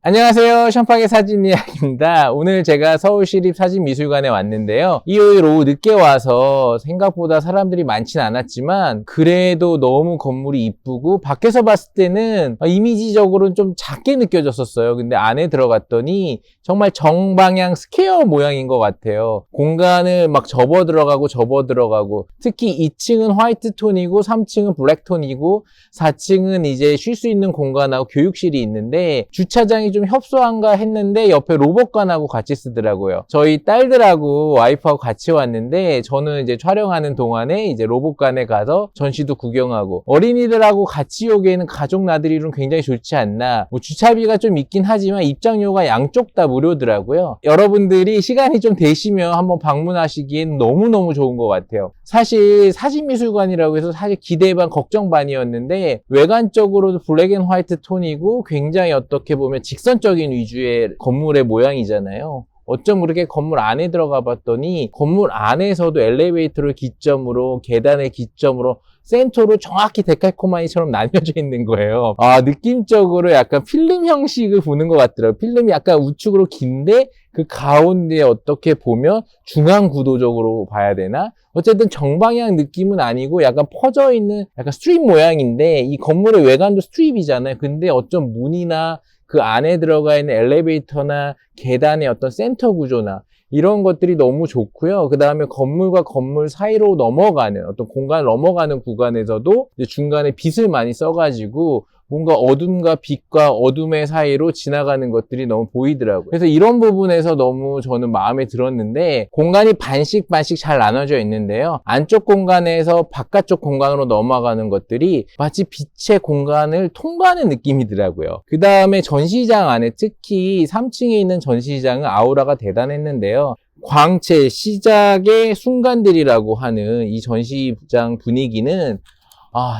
안녕하세요. 샴팡의 사진 이야기입니다. 오늘 제가 서울시립사진미술관에 왔는데요. 일요일 오후 늦게 와서 생각보다 사람들이 많진 않았지만 그래도 너무 건물이 이쁘고 밖에서 봤을 때는 이미지적으로는 좀 작게 느껴졌었어요. 근데 안에 들어갔더니 정말 정방향 스퀘어 모양인 것 같아요. 공간을 막 접어 들어가고 특히 2층은 화이트 톤이고 3층은 블랙 톤이고 4층은 이제 쉴 수 있는 공간하고 교육실이 있는데 주차장이 좀 협소한가 했는데 옆에 로봇관하고 같이 쓰더라고요. 저희 딸들하고 와이프하고 같이 왔는데 저는 이제 촬영하는 동안에 이제 로봇관에 가서 전시도 구경하고 어린이들하고 같이 오기에는 가족 나들이로는 굉장히 좋지 않나. 뭐 주차비가 좀 있긴 하지만 입장료가 양쪽 다 무료더라고요. 여러분들이 시간이 좀 되시면 한번 방문하시기엔 너무너무 좋은 것 같아요. 사실 사진미술관이라고 해서 사실 기대 반 걱정 반이었는데 외관적으로도 블랙 앤 화이트 톤이고 굉장히 어떻게 보면 직선적인 위주의 건물의 모양이잖아요. 어쩜 그렇게 건물 안에 들어가 봤더니 건물 안에서도 엘리베이터를 기점으로 계단을 기점으로 센터로 정확히 데칼코마니처럼 나뉘어져 있는 거예요. 느낌적으로 약간 필름 형식을 보는 것 같더라고요. 필름이 약간 우측으로 긴데 그 가운데 어떻게 보면 중앙 구도적으로 봐야 되나? 어쨌든 정방향 느낌은 아니고 약간 퍼져 있는 약간 스트립 모양인데 이 건물의 외관도 스트립이잖아요. 근데 어쩜 문이나 그 안에 들어가 있는 엘리베이터나 계단의 어떤 센터 구조나 이런 것들이 너무 좋고요. 그 다음에 건물과 건물 사이로 넘어가는 어떤 공간을 넘어가는 구간에서도 이제 중간에 빛을 많이 써가지고 뭔가 어둠과 빛과 어둠의 사이로 지나가는 것들이 너무 보이더라고요. 그래서 이런 부분에서 너무 저는 마음에 들었는데 공간이 반씩 잘 나눠져 있는데요. 안쪽 공간에서 바깥쪽 공간으로 넘어가는 것들이 마치 빛의 공간을 통과하는 느낌이더라고요. 그 다음에 전시장 안에 특히 3층에 있는 전시장은 아우라가 대단했는데요. 광채, 시작의 순간들이라고 하는 이 전시장 분위기는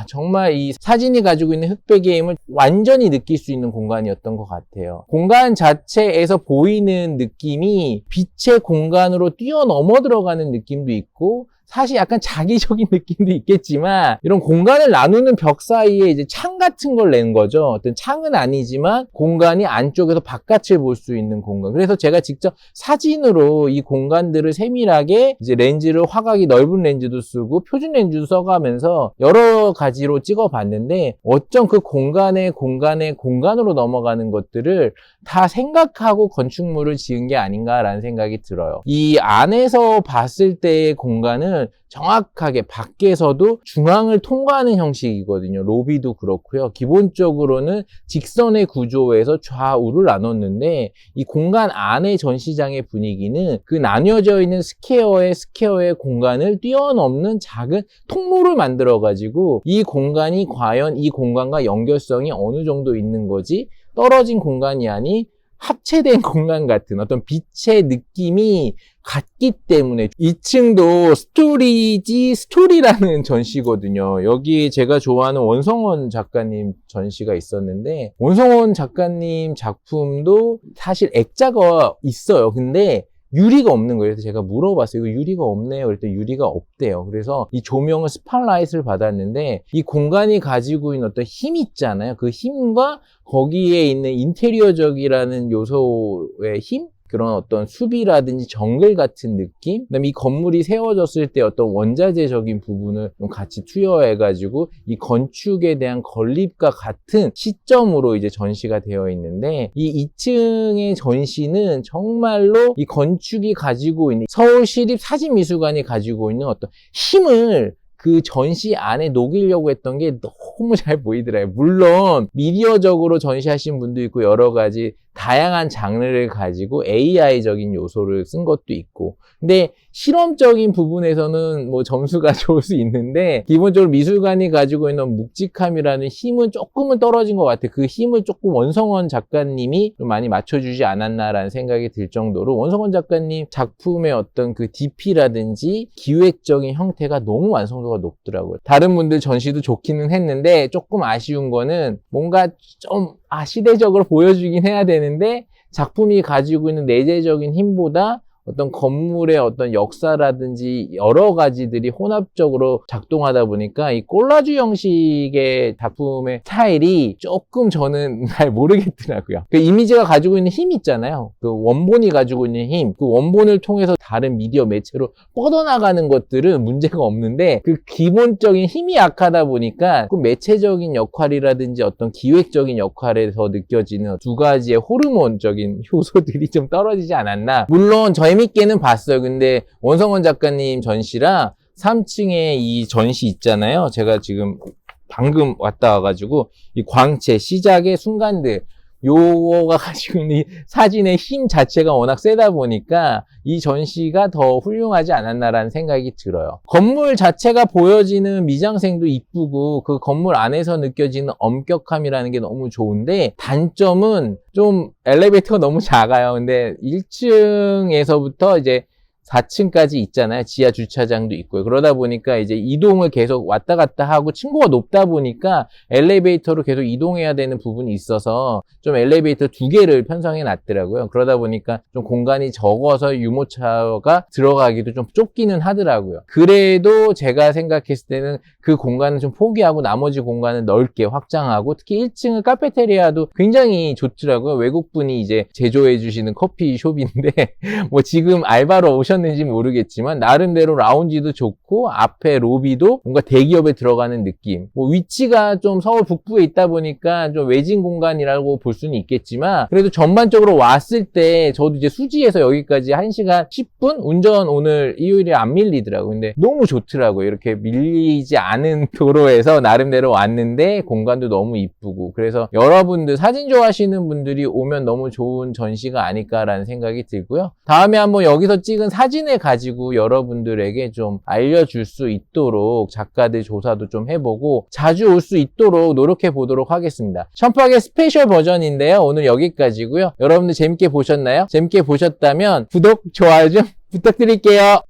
정말 이 사진이 가지고 있는 흑백의 힘을 완전히 느낄 수 있는 공간이었던 것 같아요. 공간 자체에서 보이는 느낌이 빛의 공간으로 뛰어넘어 들어가는 느낌도 있고 사실 약간 자기적인 느낌도 있겠지만 이런 공간을 나누는 벽 사이에 이제 창 같은 걸 낸 거죠. 어떤 창은 아니지만 공간이 안쪽에서 바깥을 볼 수 있는 공간. 그래서 제가 직접 사진으로 이 공간들을 세밀하게 이제 렌즈를 화각이 넓은 렌즈도 쓰고 표준 렌즈도 써가면서 여러 가지로 찍어봤는데 어쩜 그 공간으로 넘어가는 것들을 다 생각하고 건축물을 지은 게 아닌가라는 생각이 들어요. 이 안에서 봤을 때의 공간은 정확하게 밖에서도 중앙을 통과하는 형식이거든요. 로비도 그렇고요. 기본적으로는 직선의 구조에서 좌우를 나눴는데 이 공간 안의 전시장의 분위기는 그 나뉘어져 있는 스퀘어의 공간을 뛰어넘는 작은 통로를 만들어가지고 이 공간이 과연 이 공간과 연결성이 어느 정도 있는 거지 떨어진 공간이 아닌 합체된 공간 같은 어떤 빛의 느낌이 같기 때문에 2층도 스토리라는 전시거든요. 여기 제가 좋아하는 원성원 작가님 전시가 있었는데 원성원 작가님 작품도 사실 액자가 있어요. 근데 유리가 없는 거예요. 그래서 제가 물어봤어요. 이거 유리가 없네요. 그랬더니 유리가 없대요. 그래서 이 조명은 스팟라이트를 받았는데 이 공간이 가지고 있는 어떤 힘 있잖아요. 그 힘과 거기에 있는 인테리어적이라는 요소의 힘? 그런 어떤 숲이라든지 정글 같은 느낌? 그다음에 이 건물이 세워졌을 때 어떤 원자재적인 부분을 좀 같이 투여해가지고 이 건축에 대한 건립과 같은 시점으로 이제 전시가 되어 있는데 이 2층의 전시는 정말로 이 건축이 가지고 있는 서울시립사진미술관이 가지고 있는 어떤 힘을 그 전시 안에 녹이려고 했던 게 너무 잘 보이더라고요. 물론 미디어적으로 전시하신 분도 있고 여러 가지 다양한 장르를 가지고 AI적인 요소를 쓴 것도 있고 근데 실험적인 부분에서는 뭐 점수가 좋을 수 있는데 기본적으로 미술관이 가지고 있는 묵직함이라는 힘은 조금은 떨어진 것 같아요. 그 힘을 조금 원성원 작가님이 좀 많이 맞춰주지 않았나라는 생각이 들 정도로 원성원 작가님 작품의 어떤 그 DP라든지 기획적인 형태가 너무 완성도가 높더라고요. 다른 분들 전시도 좋기는 했는데 조금 아쉬운 거는 뭔가 좀 시대적으로 보여주긴 해야 되는데 작품이 가지고 있는 내재적인 힘보다 어떤 건물의 어떤 역사라든지 여러 가지들이 혼합적으로 작동하다 보니까 이 콜라주 형식의 작품의 스타일이 조금 저는 잘 모르겠더라고요. 그 이미지가 가지고 있는 힘 있잖아요. 그 원본이 가지고 있는 힘, 그 원본을 통해서 다른 미디어 매체로 뻗어나가는 것들은 문제가 없는데 그 기본적인 힘이 약하다 보니까 그 매체적인 역할이라든지 어떤 기획적인 역할에서 느껴지는 두 가지의 호르몬적인 효소들이 좀 떨어지지 않았나. 물론 재밌게는 봤어요. 근데 원성원 작가님 전시랑 3층에 이 전시 있잖아요. 제가 지금 방금 왔다 와가지고 이 광채, 시작의 순간들, 요거가 가지고 있는 이 사진의 힘 자체가 워낙 세다 보니까 이 전시가 더 훌륭하지 않았나라는 생각이 들어요. 건물 자체가 보여지는 미장센도 이쁘고 그 건물 안에서 느껴지는 엄격함이라는 게 너무 좋은데 단점은 좀 엘리베이터가 너무 작아요. 근데 1층에서부터 이제 4층까지 있잖아요. 지하 주차장도 있고요. 그러다 보니까 이제 이동을 계속 왔다 갔다 하고 층고가 높다 보니까 엘리베이터로 계속 이동해야 되는 부분이 있어서 좀 엘리베이터 2개를 편성해 놨더라고요. 그러다 보니까 좀 공간이 적어서 유모차가 들어가기도 좀 좁기는 하더라고요. 그래도 제가 생각했을 때는 그 공간은 좀 포기하고 나머지 공간은 넓게 확장하고 특히 1층은 카페테리아도 굉장히 좋더라고요. 외국분이 이제 제조해 주시는 커피숍인데 뭐 지금 알바로 오셨는지 모르겠지만 나름대로 라운지도 좋고 앞에 로비도 뭔가 대기업에 들어가는 느낌. 뭐 위치가 좀 서울 북부에 있다 보니까 좀 외진 공간이라고 볼 수는 있겠지만 그래도 전반적으로 왔을 때 저도 이제 수지에서 여기까지 1시간 10분 운전 오늘 일요일에 안 밀리더라고요. 근데 너무 좋더라고요. 이렇게 밀리지 않은 도로에서 나름대로 왔는데 공간도 너무 이쁘고 그래서 여러분들 사진 좋아하시는 분들이 오면 너무 좋은 전시가 아닐까라는 생각이 들고요. 다음에 한번 여기서 찍은 사진을 가지고 여러분들에게 좀 알려줄 수 있도록 작가들 조사도 좀 해보고 자주 올 수 있도록 노력해 보도록 하겠습니다. 션팍의 스페셜 버전인데요. 오늘 여기까지고요. 여러분들 재밌게 보셨나요? 재밌게 보셨다면 구독, 좋아요 좀 부탁드릴게요.